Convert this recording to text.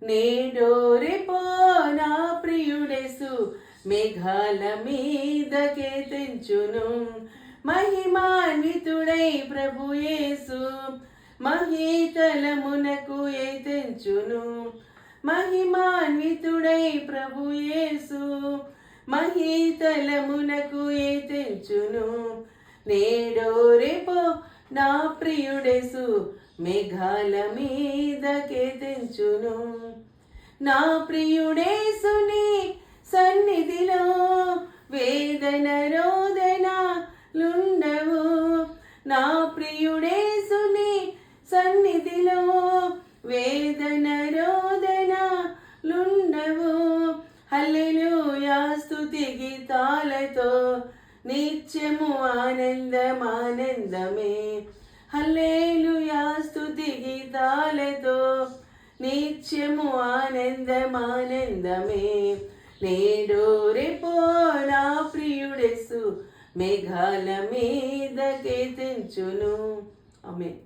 నేడో రేపో నా ప్రియుడేసు మేఘాల మీదకే తెంచును. మహిమాన్వితుడై ప్రభు యేసు మహీతలమునకు తెంచును. మహిమాన్వితుడై ప్రభు యేసు మహీతలమునకు తెంచును. నేడో రేపో నా ప్రియుడేసు మేఘాల మీదకే తెంచును. నా ప్రియుడేసుని సన్నిధిలో వేదన రోదనలుండవు. నా ప్రియుడేసుని సన్నిధిలో వేదన రోదనలుండవు. హల్లెలూయా స్తుతి గీతాలతో నిత్యము ఆనందమే. హల్లెలూయా స్తుతి గీతాలతో నిత్యము ఆనందమే. నేడో రేపో నా ప్రియుడేసు మేఘాల మీదకే తెంచును. ఆమేన్.